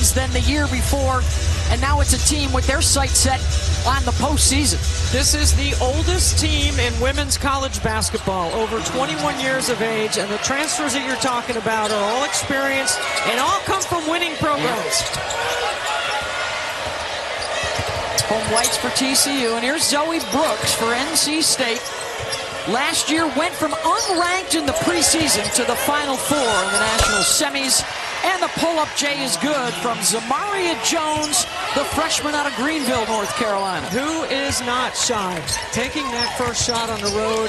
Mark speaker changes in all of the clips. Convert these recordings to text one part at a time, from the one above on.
Speaker 1: wins than the year before, and now it's a team with their sights set on the postseason.
Speaker 2: This is the oldest team in women's college basketball, over 21 years of age, and the transfers that you're talking about are all experienced and all come from winning programs.
Speaker 1: Home whites for TCU, and here's Zoe Brooks for NC State. Last year went from unranked in the preseason to the Final Four in the national semis. And the pull-up J is good from Zamaria Jones, the freshman out of Greenville, North Carolina.
Speaker 2: Who is not shy? Taking that first shot on the road.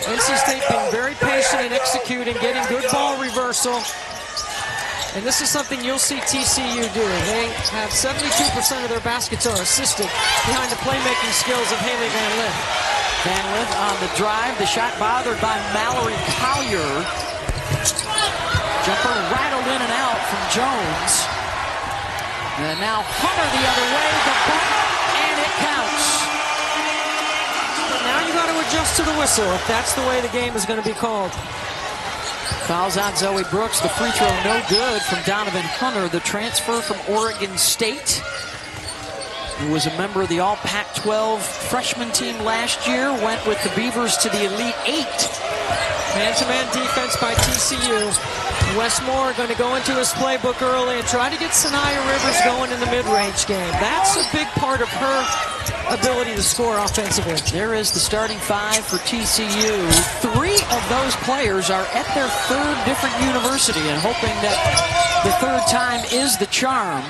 Speaker 2: NC State being very patient in executing, getting good ball reversal. And this is something you'll see TCU do. They have 72% of their baskets are assisted behind the playmaking skills of Hailey Van Lith.
Speaker 1: Van Lith on the drive, the shot bothered by Mallory Collier. Jumper rattled in and out from Jones. And now Hunter the other way, the bump, and it counts.
Speaker 2: But now you got to adjust to the whistle if that's the way the game is going to be called.
Speaker 1: Fouls on Zoe Brooks. The free throw no good from Donovan Hunter, the transfer from Oregon State, who was a member of the All Pac-12 freshman team last year, went with the Beavers to the Elite Eight.
Speaker 2: Man-to-man defense by TCU. Westmore going to go into his playbook early and try to get Sanaya Rivers going in the mid-range game. That's a big part of her ability to score offensively.
Speaker 1: There is the starting five for TCU. 3 of those players are at their 3rd different university, and hoping that the 3rd time is the charm.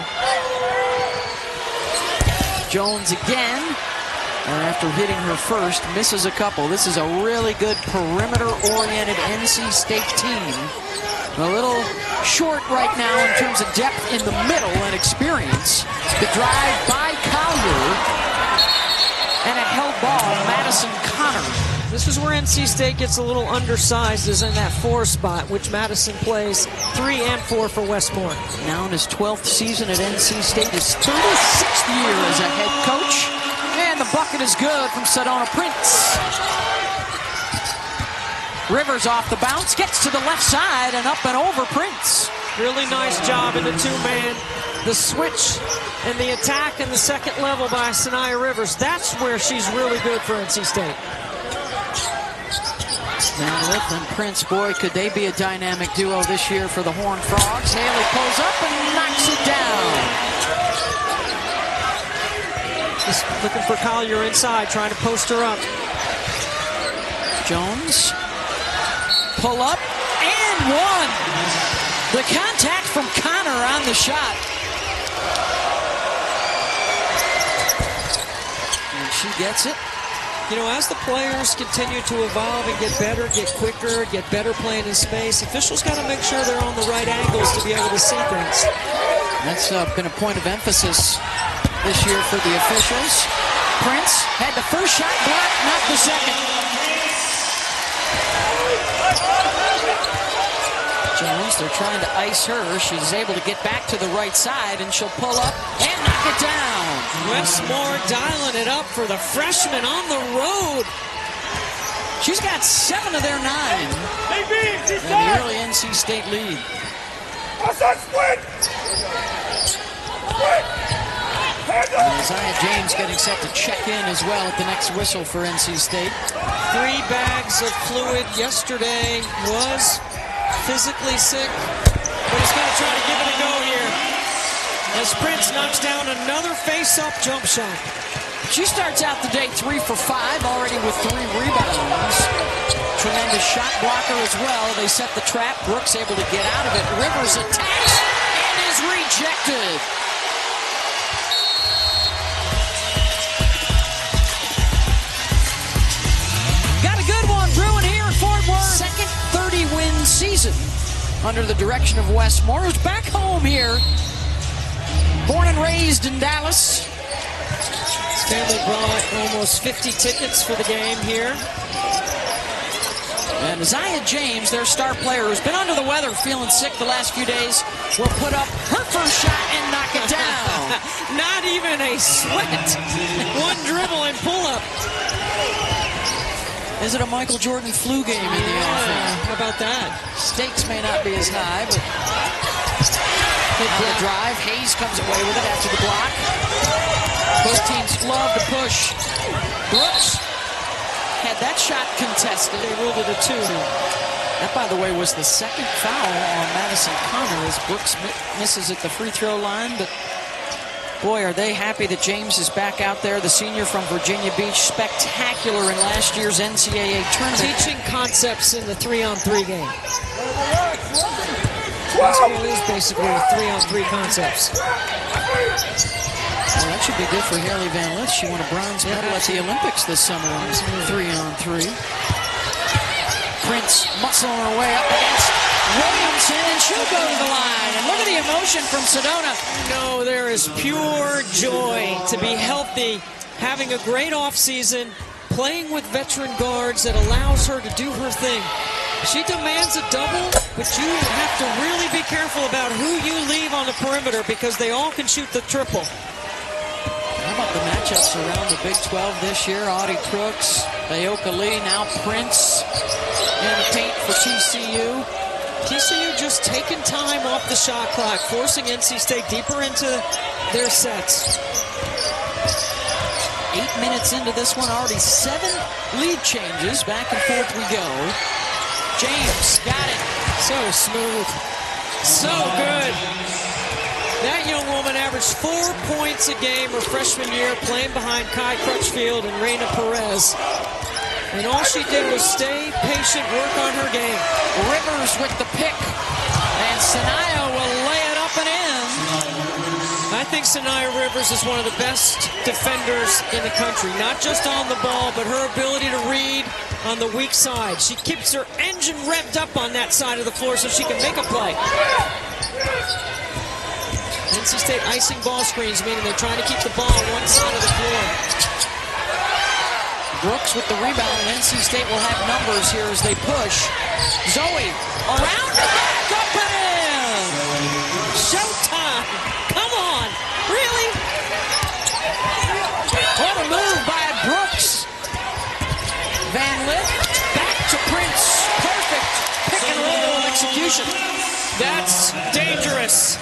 Speaker 1: Jones again, and after hitting her first, misses a couple. This is a really good perimeter-oriented NC State team. A little short right now in terms of depth in the middle and experience. The drive by Collier, and a held ball, Madison Connor.
Speaker 2: This is where NC State gets a little undersized, is in that 4 spot, which Madison plays 3 and 4 for Westmore.
Speaker 1: Now in his 12th season at NC State, his 36th year as a head coach. And the bucket is good from Sedona Prince. Rivers off the bounce, gets to the left side and up and over Prince.
Speaker 2: Really nice job in the 2-man. The switch and the attack in the second level by Sanaya Rivers. That's where she's really good for NC State.
Speaker 1: Van Lith and Prince, boy, could they be a dynamic duo this year for the Horned Frogs. Hailey pulls up and knocks it down.
Speaker 2: Just looking for Collier inside, trying to post her up.
Speaker 1: Jones, pull up, and one. The contact from Connor on the shot. And she gets it.
Speaker 2: You know, as the players continue to evolve and get better, get quicker, get better playing in space, officials got to make sure they're on the right angles to be able to see things.
Speaker 1: That's been a point of emphasis this year for the officials. Prince had the first shot blocked, not the second. Jones, they're trying to ice her. She's able to get back to the right side, and she'll pull up and knock it down.
Speaker 2: Westmore dialing it up for the freshman on the road.
Speaker 1: She's got 7 of their 9. And the early NC State lead. And Isaiah James getting set to check in as well at the next whistle for NC State.
Speaker 2: 3 bags of fluid yesterday, was physically sick, but he's going to try to give it a go here as Prince knocks down another face-up jump shot.
Speaker 1: She starts out the day 3 for 5, already with 3 rebounds. Tremendous shot blocker as well. They set the trap. Brooks able to get out of it. Rivers attacks and is rejected. Got a good one brewing here in Fort Worth. Second 30-win season under the direction of Westmore, who's back home here. Born and raised in Dallas.
Speaker 2: His family brought almost 50 tickets for the game here.
Speaker 1: And Isaiah James, their star player, who's been under the weather, feeling sick the last few days, will put up her first shot and knock it down.
Speaker 2: Not even a sweat. One dribble and pull up.
Speaker 1: Is it a Michael Jordan flu game in the offense?
Speaker 2: How about that?
Speaker 1: Stakes may not be as high, but
Speaker 2: Good
Speaker 1: On the
Speaker 2: block.
Speaker 1: drive, Hayes comes away with it after the block. Both teams love to push. Brooks had that shot contested.
Speaker 2: They ruled it a 2.
Speaker 1: That, by the way, was the second foul on Madison Connor as Brooks misses at the free throw line. But, boy, are they happy that James is back out there, the senior from Virginia Beach. Spectacular in last year's NCAA tournament.
Speaker 2: Teaching concepts in the 3-on-3 game. Basketball is basically 3-on-3 concepts.
Speaker 1: Well, that should be good for Hailey Van Lith. She won a bronze medal at the Olympics this summer on 3-on-3. Prince muscling her way up against Williamson, and she'll go to the line. And look at the emotion from Sedona.
Speaker 2: No, there is pure joy to be healthy, having a great offseason, playing with veteran guards that allows her to do her thing. She demands a double, but you have to really be careful about who you leave on the perimeter because they all can shoot the triple.
Speaker 1: How about the matchups around the Big 12 this year? Audie Crooks, Ayoka Lee, now Prince in the paint for TCU.
Speaker 2: TCU just taking time off the shot clock, forcing NC State deeper into their sets.
Speaker 1: 8 minutes into this one, already 7 lead changes. Back and forth we go. James got it.
Speaker 2: So smooth. So good. That young woman averaged 4 points a game her freshman year playing behind Kai Crutchfield and Reina Perez. And all she did was stay patient, work on her game.
Speaker 1: Rivers with the pick. And Sanaya will lay it up and in.
Speaker 2: I think Sanaya Rivers is one of the best defenders in the country. Not just on the ball, but her ability to read on the weak side. She keeps her engine revved up on that side of the floor so she can make a play. NC State icing ball screens, meaning they're trying to keep the ball on one side of the floor.
Speaker 1: Brooks with the rebound, and NC State will have numbers here as they push. Zoe around the back, up and in!
Speaker 2: Showtime! Come on! Really?
Speaker 1: What a move by Brooks. Van Lith back to Prince. Perfect pick and roll execution.
Speaker 2: That's dangerous.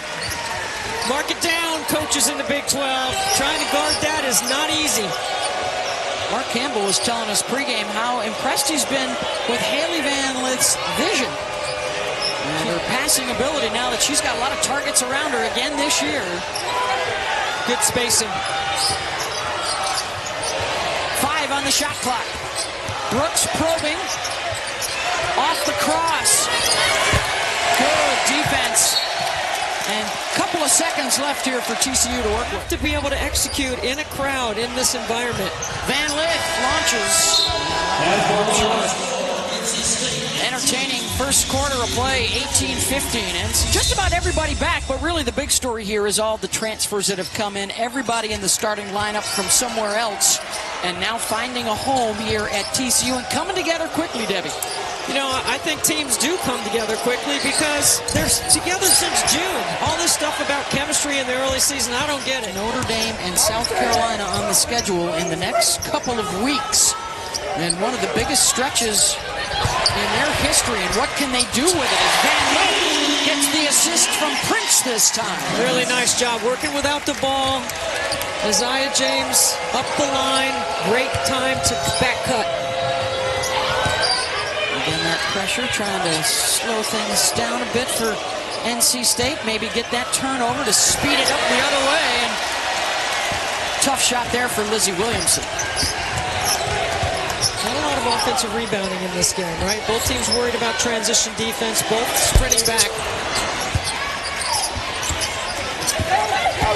Speaker 2: Mark it down, coaches in the Big 12. Trying to guard that is not easy.
Speaker 1: Mark Campbell was telling us pregame how impressed he's been with Hailey Van Lith's vision and her passing ability now that she's got a lot of targets around her again this year.
Speaker 2: Good spacing.
Speaker 1: 5 on the shot clock. Brooks probing. Off the cross. Good defense. And a couple of seconds left here for TCU to work with.
Speaker 2: To be able to execute in a crowd in this environment.
Speaker 1: Van Lith launches. Entertaining first quarter of play, 18-15. And just about everybody back, but really the big story here is all the transfers that have come in. Everybody in the starting lineup from somewhere else. And now finding a home here at TCU and coming together quickly, Debbie.
Speaker 2: You know, I think teams do come together quickly because they're together since June. All this stuff about chemistry in the early season, I don't get it.
Speaker 1: Notre Dame and South Carolina on the schedule in the next couple of weeks. And one of the biggest stretches in their history. And what can they do with it as Van Lith gets the assist from Prince this time.
Speaker 2: Really nice job working without the ball. Isaiah James up the line. Great time to back cut.
Speaker 1: Again, that pressure, trying to slow things down a bit for NC State. Maybe get that turnover to speed it up the other way. And tough shot there for Lizzie Williamson.
Speaker 2: Not a lot of offensive rebounding in this game, right? Both teams worried about transition defense, both sprinting back.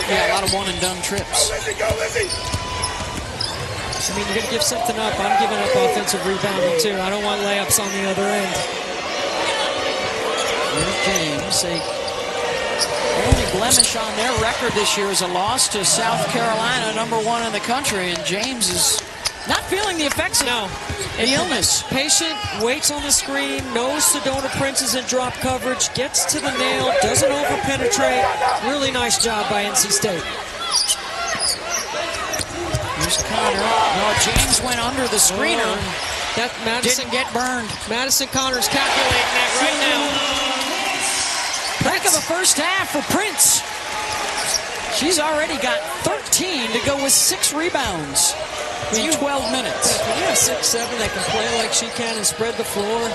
Speaker 1: Yeah, a lot of one-and-done trips.
Speaker 2: I mean, you're going to give something up. I'm giving up offensive rebounding, too. I don't want layups on the other end.
Speaker 1: There's James. The only blemish on their record this year is a loss to South Carolina, #1 in the country. And James is not feeling the effects of the illness.
Speaker 2: Patient, waits on the screen, knows Sedona Prince is in drop coverage, gets to the nail, doesn't over-penetrate. Really nice job by NC State.
Speaker 1: Here's Connor. No, James went under the screener.
Speaker 2: That Madison
Speaker 1: didn't get burned.
Speaker 2: Madison Connor's calculating that right now.
Speaker 1: Heck of a first half for Prince. She's already got 13 to go with 6 rebounds in 12 minutes.
Speaker 2: When you have 6'7" that can play like she can and spread the floor,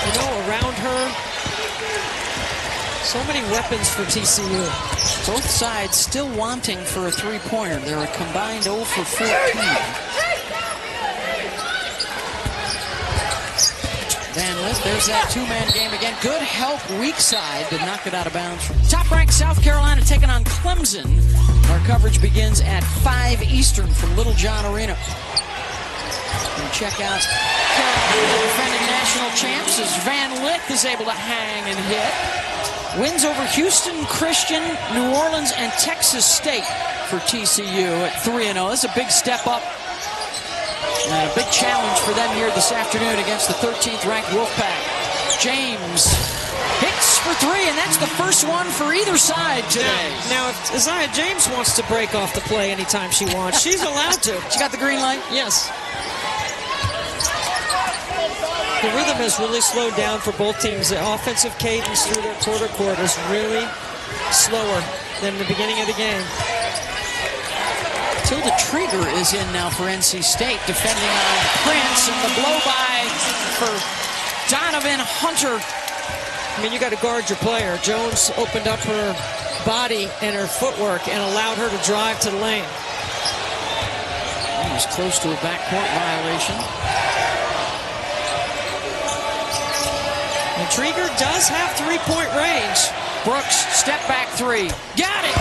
Speaker 2: you know, around her, so many weapons for TCU.
Speaker 1: Both sides still wanting for a three-pointer. They're a combined 0 for 14. Van Lith, there's that two-man game again. Good help, weak side to knock it out of bounds. Top-ranked South Carolina taking on Clemson. Our coverage begins at 5 Eastern from Little John Arena. And check out Carolina, defending national champs, as Van Lith is able to hang and hit. Wins over Houston, Christian, New Orleans, and Texas State for TCU at 3-0. This is a big step up. And a big challenge for them here this afternoon against the 13th ranked Wolfpack. James hits for 3, and that's the first one for either side today.
Speaker 2: Now if Isaiah James wants to break off the play anytime she wants, she's allowed to.
Speaker 1: She got the green light?
Speaker 2: Yes. The rhythm has really slowed down for both teams. The offensive cadence through their quarter court is really slower than the beginning of the game.
Speaker 1: Tilda Trieger is in now for NC State, defending on Prince, and the blow-by for Donovan Hunter.
Speaker 2: I mean, you got to guard your player. Jones opened up her body and her footwork and allowed her to drive to the lane.
Speaker 1: He was close to a backcourt violation.
Speaker 2: And Trieger does have three-point range.
Speaker 1: Brooks, step back 3. Got it!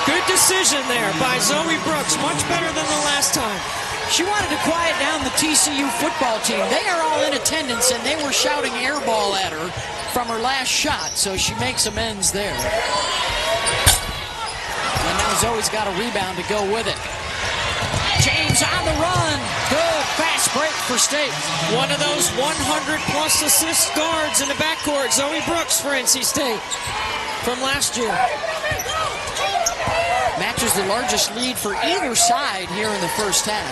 Speaker 2: Good decision there by Zoe Brooks. Much better than the last time.
Speaker 1: She wanted to quiet down the TCU football team. They are all in attendance, and they were shouting air ball at her from her last shot, so she makes amends there. And now Zoe's got a rebound to go with it. James on the run. Good fast break for State.
Speaker 2: One of those 100-plus assist guards in the backcourt. Zoe Brooks for NC State from last year.
Speaker 1: Matches the largest lead for either side here in the first half.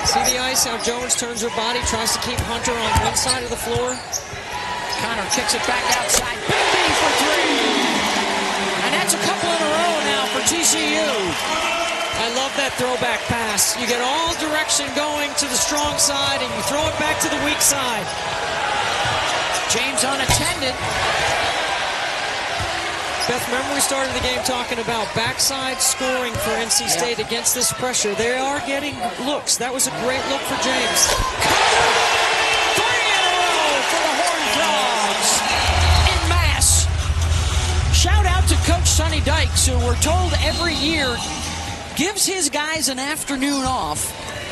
Speaker 2: See the ice, how Jones turns her body, tries to keep Hunter on one side of the floor.
Speaker 1: Connor kicks it back outside. Big B for 3. And that's a couple in a row now for TCU.
Speaker 2: I love that throwback pass. You get all direction going to the strong side, and you throw it back to the weak side.
Speaker 1: James unattended.
Speaker 2: Beth, remember we started the game talking about backside scoring for NC State against this pressure. They are getting looks. That was a great look for James.
Speaker 1: 3 in a row for the Horned Frogs en masse. Shout out to Coach Sonny Dykes, who we're told every year gives his guys an afternoon off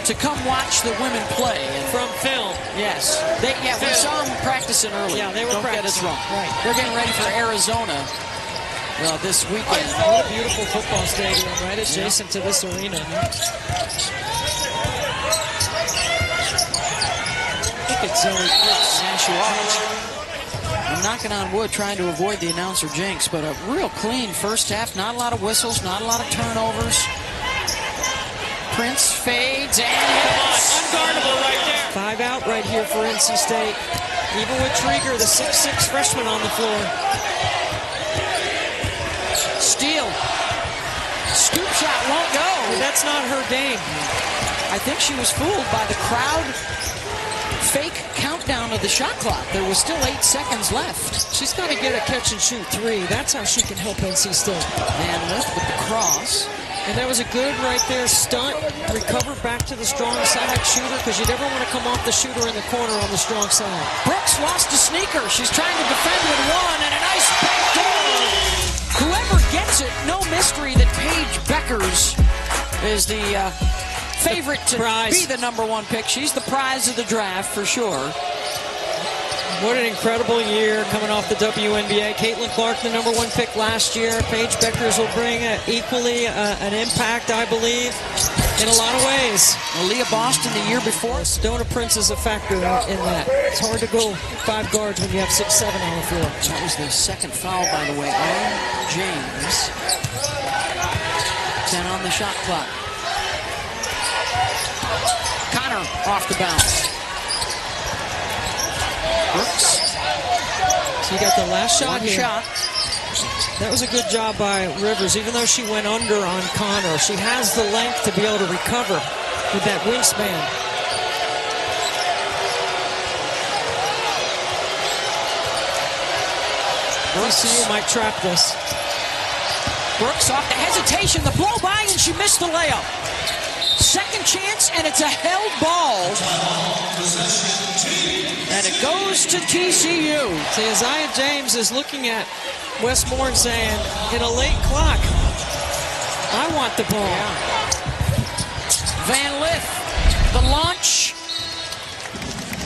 Speaker 1: to come watch the women play. And
Speaker 2: from film.
Speaker 1: Yes. We saw them practicing early.
Speaker 2: Yeah, they were practicing.
Speaker 1: Don't get us wrong.
Speaker 2: Right.
Speaker 1: They're getting ready for Arizona this weekend.
Speaker 2: What a beautiful football stadium right adjacent to this arena. Look at Zoe Brooks.
Speaker 1: I'm knocking on wood trying to avoid the announcer jinx, but a real clean first half. Not a lot of whistles, not a lot of turnovers. Prince fades and hits.
Speaker 2: Unguardable right there. 5 out right here for NC State. Even with Trieger, the 6'6" freshman on the floor.
Speaker 1: Steal. Scoop shot won't go.
Speaker 2: That's not her game.
Speaker 1: I think she was fooled by the crowd fake countdown of the shot clock. There was still 8 seconds left.
Speaker 2: She's got to get a catch-and-shoot 3. That's how she can help NC State.
Speaker 1: Van Lith with the cross.
Speaker 2: And that was a good right there stunt. Recover back to the strong side shooter, because you never want to come off the shooter in the corner on the strong side.
Speaker 1: Brooks lost a sneaker. She's trying to defend with 1, and a nice backdoor. Whoever gets it, no mystery that Paige Beckers is the favorite to be the #1 pick. She's the prize of the draft for sure.
Speaker 2: What an incredible year coming off the WNBA. Caitlin Clark, the #1 pick last year. Paige Beckers will bring equally an impact, I believe, in a lot of ways.
Speaker 1: Aaliyah Boston the year before.
Speaker 2: Sedona Prince is a factor in that. It's hard to go 5 guards when you have 6'7" on the floor.
Speaker 1: That was the second foul, by the way, on James. 10 on the shot clock. Connor off the bounce. Brooks.
Speaker 2: So you got the last shot
Speaker 1: One
Speaker 2: here.
Speaker 1: shot.
Speaker 2: That was a good job by Rivers, even though she went under on Connor. She has the length to be able to recover with that wingspan. TCU might trap this.
Speaker 1: Brooks off the hesitation, the blow by, and she missed the layup. Second chance, and it's a held ball. And it goes to TCU.
Speaker 2: See, Isaiah James is looking at Westmore and saying, in a late clock, I want the ball.
Speaker 1: Yeah. Van Lith, the launch.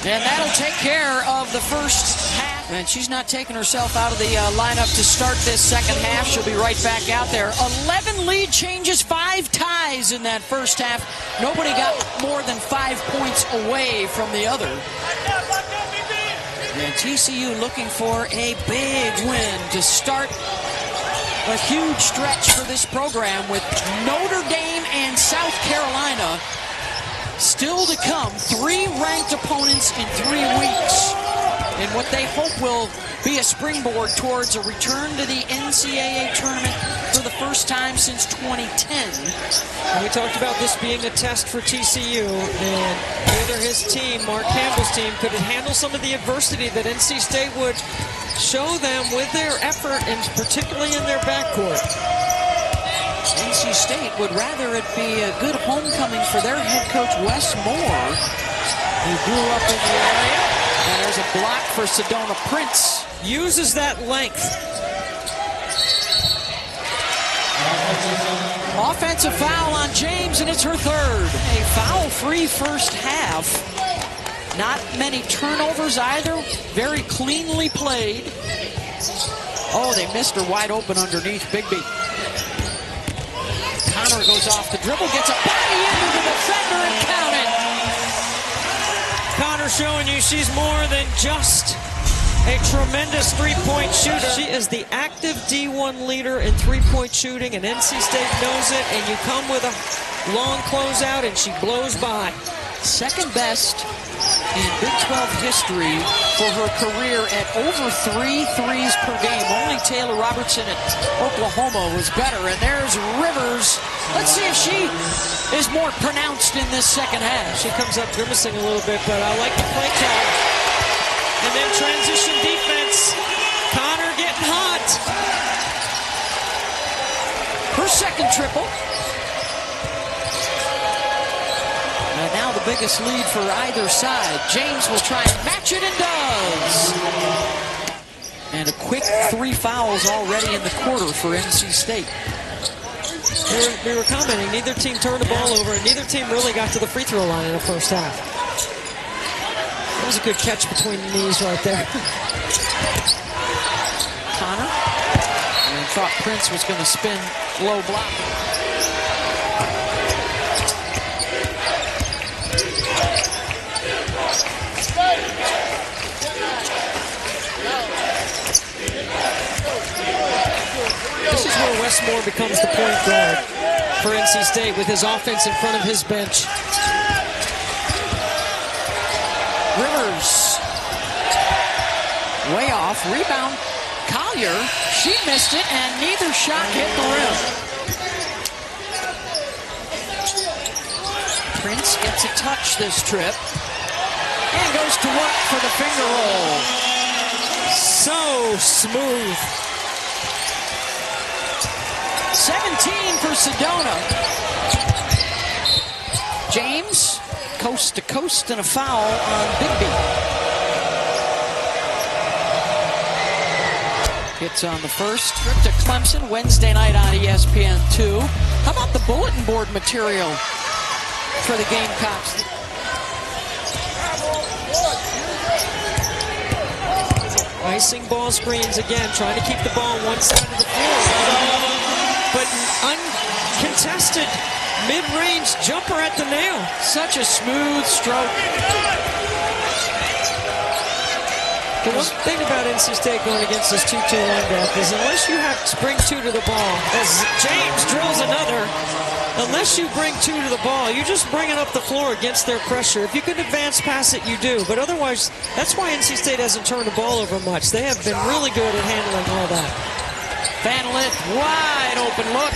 Speaker 1: And that'll take care of the first half. And she's not taking herself out of the lineup to start this second half. She'll be right back out there. 11 lead changes, 5 ties in that first half. Nobody got more than 5 points away from the other. And TCU looking for a big win to start a huge stretch for this program with Notre Dame and South Carolina still to come. 3 ranked opponents in 3 weeks. And what they hope will be a springboard towards a return to the NCAA tournament for the first time since 2010.
Speaker 2: And we talked about this being a test for TCU, and whether his team, Mark Campbell's team, could handle some of the adversity that NC State would show them with their effort, and particularly in their backcourt.
Speaker 1: NC State would rather it be a good homecoming for their head coach, Wes Moore, who grew up in the area. And there's a block for Sedona. Prince
Speaker 2: uses that length.
Speaker 1: Offensive foul on James, and it's her third. A foul-free first half. Not many turnovers either. Very cleanly played. Oh, they missed her wide open underneath. Bigby. Connor goes off the dribble, gets a body into the defender and count it.
Speaker 2: Connor showing you she's more than just a tremendous three-point shooter. She is the active D1 leader in three-point shooting, and NC State knows it, and you come with a long closeout, and she blows by.
Speaker 1: Second best in Big 12 history for her career at over 3 threes per game. Only Taylor Robertson at Oklahoma was better. And there's Rivers. Let's see if she is more pronounced in this second half.
Speaker 2: She comes up grimacing a little bit, but I like the play call. And then transition defense. Connor getting hot.
Speaker 1: Her second triple. And now the biggest lead for either side. James will try and match it and does. And a quick 3 fouls already in the quarter for NC State.
Speaker 2: We were commenting, neither team turned the ball over, and neither team really got to the free throw line in the first half. That was a good catch between the knees right there.
Speaker 1: Connor. And thought Prince was going to spin low block.
Speaker 2: This is where Westmore becomes the point guard for NC State with his offense in front of his bench.
Speaker 1: Rivers. Way off. Rebound. Collier. She missed it, and neither shot hit the rim. Prince gets a touch this trip. And goes to work for the finger roll.
Speaker 2: So smooth.
Speaker 1: 17 for Sedona. James, coast to coast, and a foul on Bigby. Hits on the first. Trip to Clemson Wednesday night on ESPN2. How about the bulletin board material for the Gamecocks?
Speaker 2: Icing ball screens again, trying to keep the ball on one side of the floor. But uncontested mid-range jumper at the nail.
Speaker 1: Such a smooth stroke.
Speaker 2: The one thing about NC State going against this 2-2 windup is unless you have to bring two to the ball, as James drills another, unless you bring two to the ball, you're just bringing up the floor against their pressure. If you can advance past it, you do. But otherwise, that's why NC State hasn't turned the ball over much. They have been really good at handling all that.
Speaker 1: Van Lith, wide open look.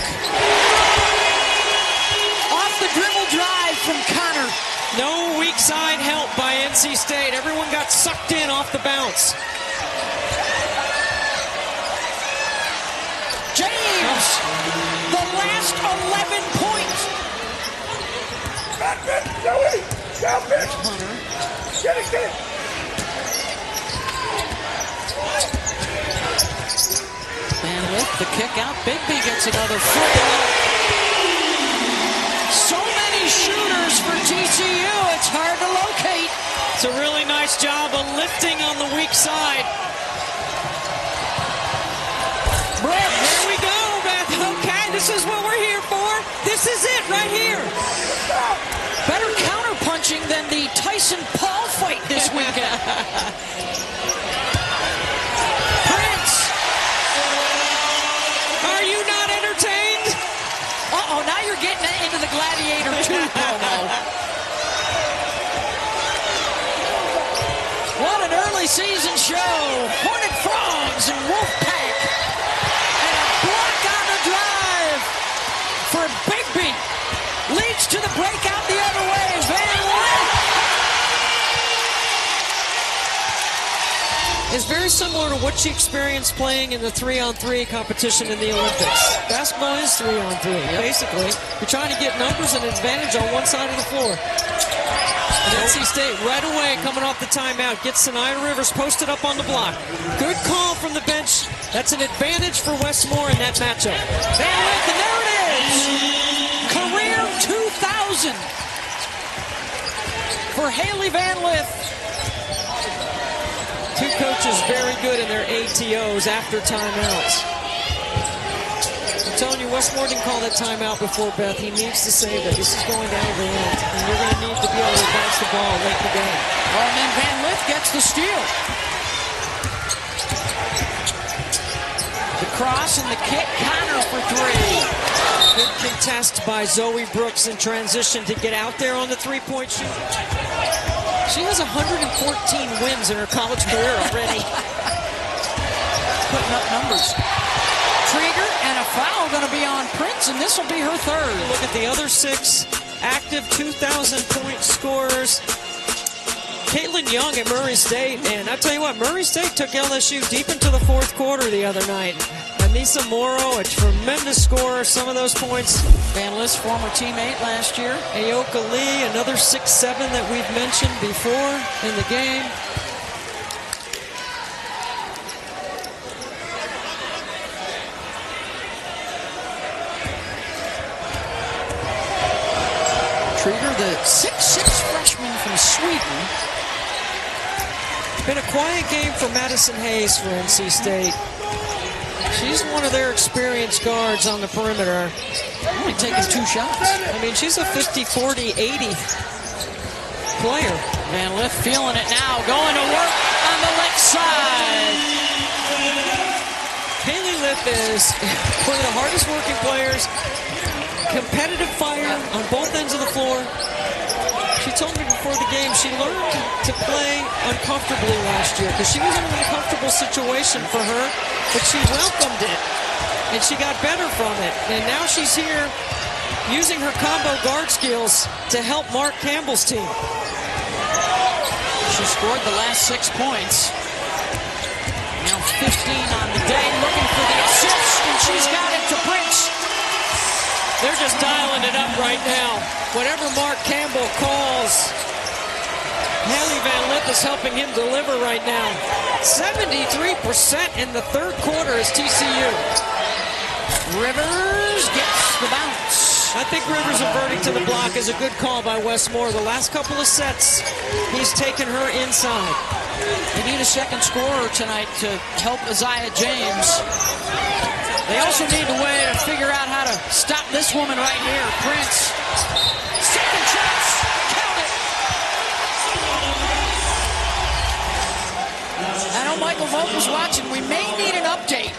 Speaker 1: Off the dribble drive from Connor.
Speaker 2: No weak side help by NC State. Everyone got sucked in off the bounce.
Speaker 1: James, the last 11 points. Hunter.
Speaker 3: Get it.
Speaker 1: Van Lith, the kick out. Bigby gets another free. So many shooters for TCU, it's hard to locate.
Speaker 2: It's a really nice job of lifting on the weak side. There we go, Beth. Okay, this is what we're here for. This is it right here.
Speaker 1: Better counter-punching than the Tyson Paul fight this weekend. Prince.
Speaker 2: Are you not entertained?
Speaker 1: Uh-oh, now you're getting into the Gladiator 2 promo. What an early season show. Hornet Frogs and Wolfpack. And a block on the drive for Bigby. Leads to the breakout the other way. Van Lith.
Speaker 2: Is very similar to what she experienced playing in the 3-on-3 competition in the Olympics. Basketball is 3-on-3, basically. You're trying to get numbers and advantage on one side of the floor. And NC State right away coming off the timeout gets Sinai Rivers posted up on the block. Good call from the bench. That's an advantage for Westmore in that matchup.
Speaker 1: Van Lith, and there it is. Career 2,000 for Hailey Van Lith.
Speaker 2: Two coaches very good in their ATOs after timeouts. I'm telling you, Westmore didn't call that timeout before, Beth. He needs to save it. This is going down to the end, and you're going to need to be able to advance the ball late in the game.
Speaker 1: Oh, and then Van Lith gets the steal. The cross and the kick, Connor for three.
Speaker 2: Good contest by Zoe Brooks in transition to get out there on the three-point shoot. She has 114 wins in her college career already.
Speaker 1: Putting up numbers. Trigger and a foul going to be on Prince, and this will be her third.
Speaker 2: Look at the other 6 active 2,000-point scorers. Caitlin Young at Murray State, and I tell you what, Murray State took LSU deep into the 4th quarter the other night. Anissa Morrow, a tremendous scorer, some of those points.
Speaker 1: Van Lith's former teammate last year.
Speaker 2: Aoka Lee, another 6'7" that we've mentioned before in the game.
Speaker 1: Trigger, the 6'6" freshman from Sweden.
Speaker 2: Been a quiet game for Madison Hayes for NC State. She's one of their experienced guards on the perimeter.
Speaker 1: Only taking 2 shots.
Speaker 2: I mean, she's a 50, 40, 80 player.
Speaker 1: Van Lith feeling it now, going to work on the left side.
Speaker 2: Hailey Lith is one of the hardest working players. Competitive fire on both ends of the floor. She told me before the game she learned to play uncomfortably last year because she was in an uncomfortable situation for her, but she welcomed it and she got better from it. And now she's here using her combo guard skills to help Mark Campbell's team.
Speaker 1: She scored the last 6 points. Now 15 on the day, looking for the assist, and she's got it to Prince.
Speaker 2: They're just dialing it up right now. Whatever Mark Campbell calls, Hailey Van Lith is helping him deliver right now. 73% in the 3rd quarter is TCU.
Speaker 1: Rivers gets the bounce.
Speaker 2: I think Rivers inverting to the block is a good call by Westmore. The last couple of sets, he's taken her inside.
Speaker 1: They need a second scorer tonight to help Isaiah James. They also need a way to figure out how to stop this woman right here, Prince. Second chance, count it. And know Michael Vogel's watching. We may need an update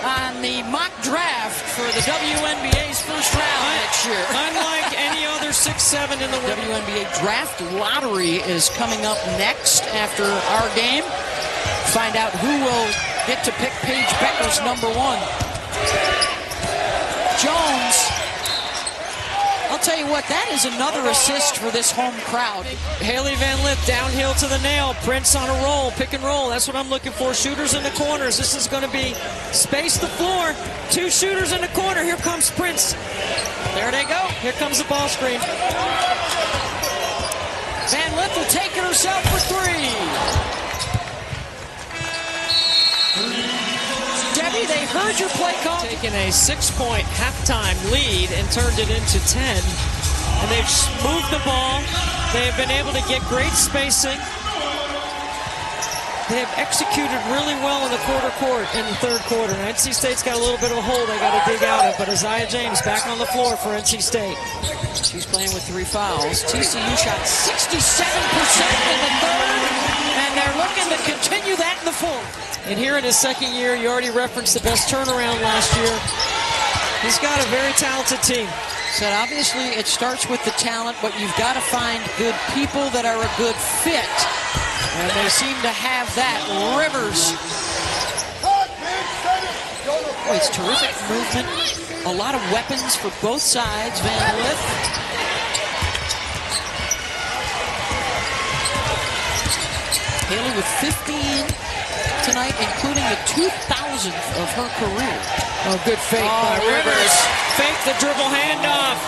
Speaker 1: on the mock draft for the WNBA's first round next year.
Speaker 2: Unlike any other 6-7 in the
Speaker 1: WNBA draft lottery is coming up next after our game. Find out who will get to pick Paige Becker's number 1. Jones, I'll tell you what, that is another assist for this home crowd.
Speaker 2: Hailey Van Lith downhill to the nail. Prince on a roll, pick and roll. That's what I'm looking for. Shooters in the corners. This is going to be space the floor. 2 shooters in the corner. Here comes Prince.
Speaker 1: There they go.
Speaker 2: Here comes the ball screen.
Speaker 1: Van Lith will take it herself for 3. Debbie, they heard your play call.
Speaker 2: Taken a 6-point halftime lead and turned it into 10. And they've moved the ball. They have been able to get great spacing. They have executed really well in the court in the third quarter. NC State's got a little bit of a hole they got to dig out of, but Isaiah James back on the floor for NC State.
Speaker 1: She's playing with 3 fouls. TCU shot 67% in the third, and they're looking to continue that in the fourth.
Speaker 2: And here in his second year, you already referenced the best turnaround last year. He's got a very talented team.
Speaker 1: So obviously it starts with the talent, but you've got to find good people that are a good fit. And they seem to have that. Rivers. Boy, it's terrific movement. A lot of weapons for both sides. Van Lith. Hailey with 15 tonight, including the 2,000th of her career.
Speaker 2: Oh, good fake by Rivers. Fake the dribble handoff.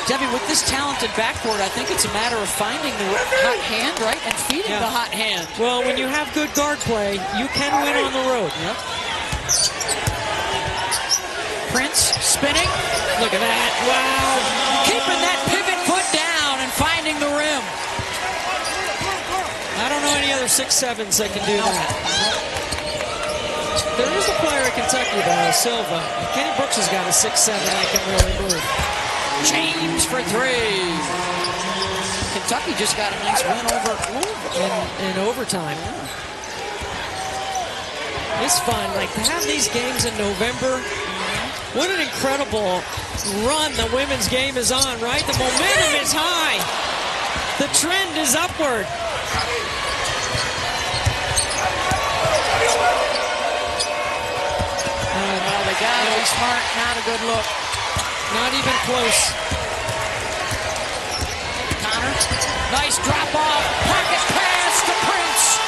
Speaker 1: Debbie, with this talented backcourt, I think it's a matter of finding the hot hand, right, and feeding the hot hand.
Speaker 2: Well, when you have good guard play, you can win on the road.
Speaker 1: Yep. Prince spinning.
Speaker 2: Look at that. Wow.
Speaker 1: Keeping that pivot foot down and finding the rim.
Speaker 2: I don't know any other 6'7s that can do that. There is a player at Kentucky, though, Silva. Kenny Brooks has got a 6'7 that can really move.
Speaker 1: James for 3. Kentucky just got a nice win over
Speaker 2: in overtime. It's fun. Like, to have these games in November, what an incredible run the women's game is on, right? The momentum is high. The trend is upward.
Speaker 1: Well, they got to be smart. Not a good look.
Speaker 2: Not even close.
Speaker 1: Connor, nice drop off. Pocket pass to Prince.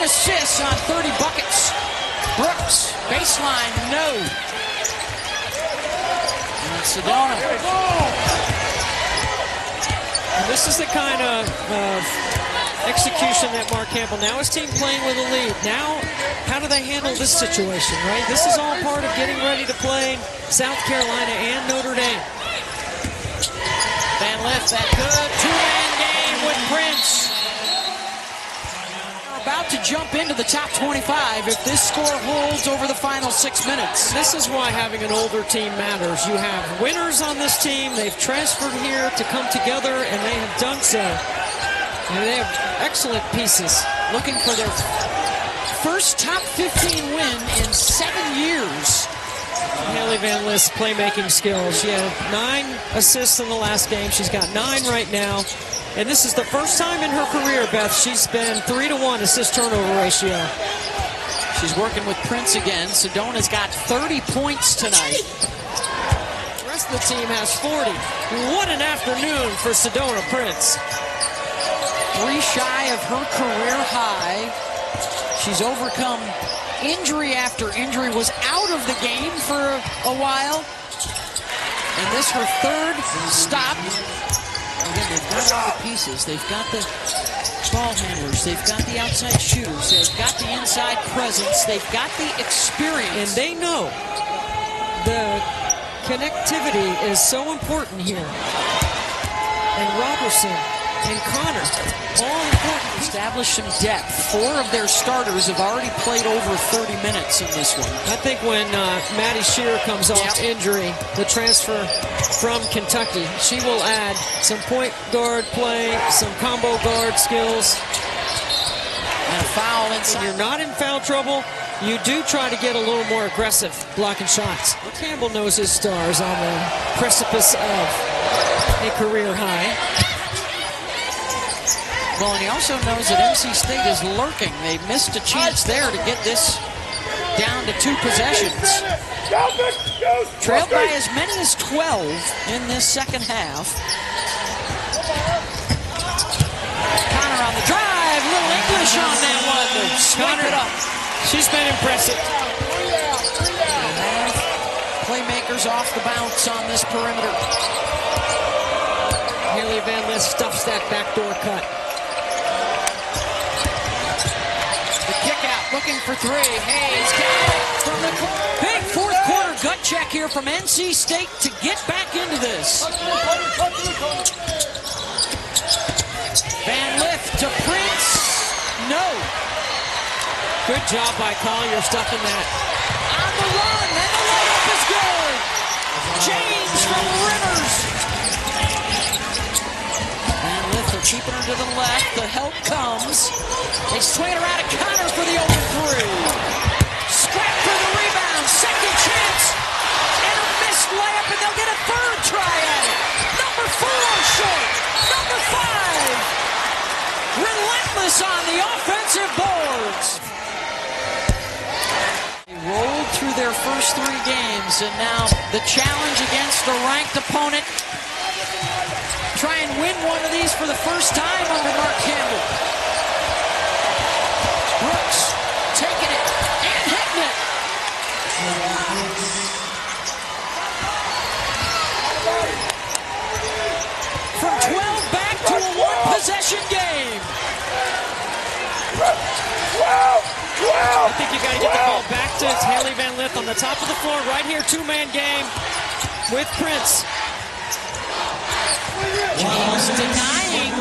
Speaker 1: Assists on 30 buckets. Brooks, baseline, no. And Sedona.
Speaker 2: And this is the kind of execution that Mark Campbell, now his team playing with a lead. Now, how do they handle this situation, right? This is all part of getting ready to play South Carolina and Notre Dame.
Speaker 1: Van Lith, that good two-man game with Prince. About to jump into the top 25 if this score holds over the final 6 minutes.
Speaker 2: This is why having an older team matters. You have winners on this team. They've transferred here to come together, and they have done so. And they have excellent pieces.
Speaker 1: Looking for their first top 15 win in 7 years.
Speaker 2: Hailey Van Lith's playmaking skills. She had 9 assists in the last game. She's got 9 right now. And this is the first time in her career, Beth, she's been 3-to-1 assist-turnover ratio.
Speaker 1: She's working with Prince again. Sedona's got 30 points tonight.
Speaker 2: The rest of the team has 40. What an afternoon for Sedona Prince.
Speaker 1: 3 shy of her career high. She's overcome injury after injury, was out of the game for a while. And this her 3rd stop. Again, they've got all the pieces. They've got the ball handlers. They've got the outside shooters. They've got the inside presence. They've got the experience.
Speaker 2: And they know the connectivity is so important here. And Robertson and Connor. All important.
Speaker 1: Establish some depth. 4 of their starters have already played over 30 minutes in this one.
Speaker 2: I think when Maddie Shearer comes off injury, the transfer from Kentucky, she will add some point guard play, some combo guard skills.
Speaker 1: And a foul inside.
Speaker 2: When you're not in foul trouble, you do try to get a little more aggressive blocking shots. Campbell knows his stars on the precipice of a career high.
Speaker 1: Well, and he also knows that NC State is lurking. They missed a chance there to get this down to 2 possessions. Trailed by as many as 12 in this second half. Connor on the drive. Little English on that one to swipe it up.
Speaker 2: She's been impressive.
Speaker 1: Playmakers off the bounce on this perimeter.
Speaker 2: Hailey Van Lith stuffs that backdoor cut.
Speaker 1: Looking for 3. Hayes got it from the big fourth quarter gut check here from NC State to get back into this. Van Lith to Prince. No.
Speaker 2: Good job by Collier stuffing that.
Speaker 1: On the run, and the layup is good. James from Rivers. Van Lith are keeping her to the left. The help comes. They swing it around to Connor for the open 3. Scrap for the rebound. Second chance. And a missed layup, and they'll get a 3rd try at it. Number 4 short. Number 5. Relentless on the offensive boards. They rolled through their first 3 games, and now the challenge against a ranked opponent. Try and win one of these for the first time under Mark Campbell. Brooks taking it and hitting it. From 12 back to a 1-possession game.
Speaker 2: I think you got to get the ball back to Hailey Van Lith on the top of the floor. Right here, 2-man game with Prince.
Speaker 1: James denying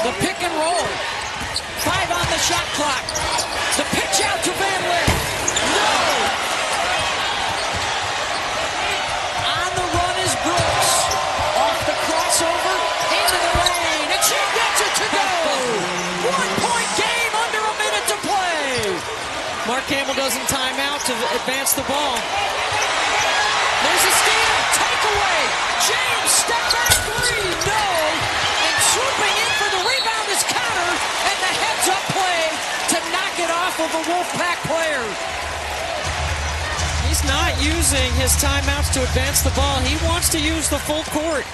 Speaker 1: the pick and roll. 5 on the shot clock. The pitch out to Van Lith. No! On the run is Brooks. Off the crossover, into the lane, and she gets it to go. 1-point game, under a minute to play.
Speaker 2: Mark Campbell doesn't time out to advance the ball.
Speaker 1: There's a steal, takeaway. James, step back 3, no. And swooping in for the rebound is Connor, and the heads-up play to knock it off of a Wolfpack player.
Speaker 2: He's not using his timeouts to advance the ball. He wants to use the full court.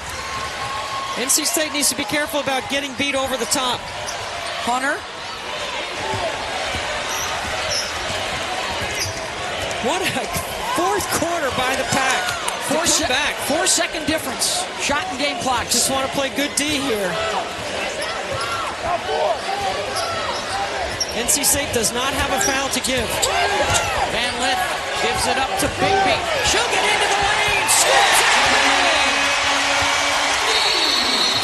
Speaker 2: NC State needs to be careful about getting beat over the top.
Speaker 1: Hunter.
Speaker 2: What a fourth quarter by the Pack.
Speaker 1: 4-second difference. Shot and game clock.
Speaker 2: Just want to play good D here. NC State does not have a foul to give.
Speaker 1: Van Lith gives it up to Bigby. She'll get into the lane. Scoops it.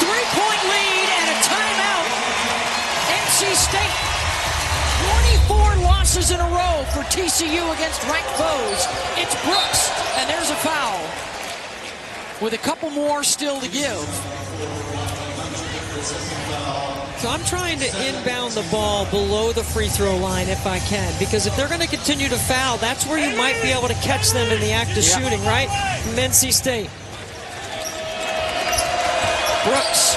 Speaker 1: 3-point lead and a timeout. NC State. 24 losses in a row for TCU against ranked foes. It's Brooks, and there's a foul. With a couple more still to give.
Speaker 2: So I'm trying to inbound the ball below the free throw line if I can, because if they're going to continue to foul, that's where you might be able to catch them in the act of shooting, right? From NC State.
Speaker 1: Brooks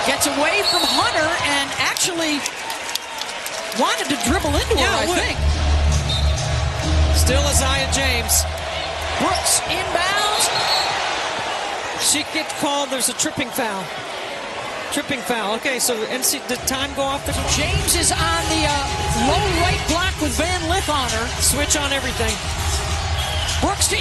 Speaker 1: gets away from Hunter and actually wanted to dribble into her, I think.
Speaker 2: Still Isaiah James.
Speaker 1: Brooks inbounds.
Speaker 2: She gets called. There's a tripping foul. Tripping foul. Okay, so NC, did time go off?
Speaker 1: James is on the low right block with Van Lith on her.
Speaker 2: Switch on everything.
Speaker 1: Brooks to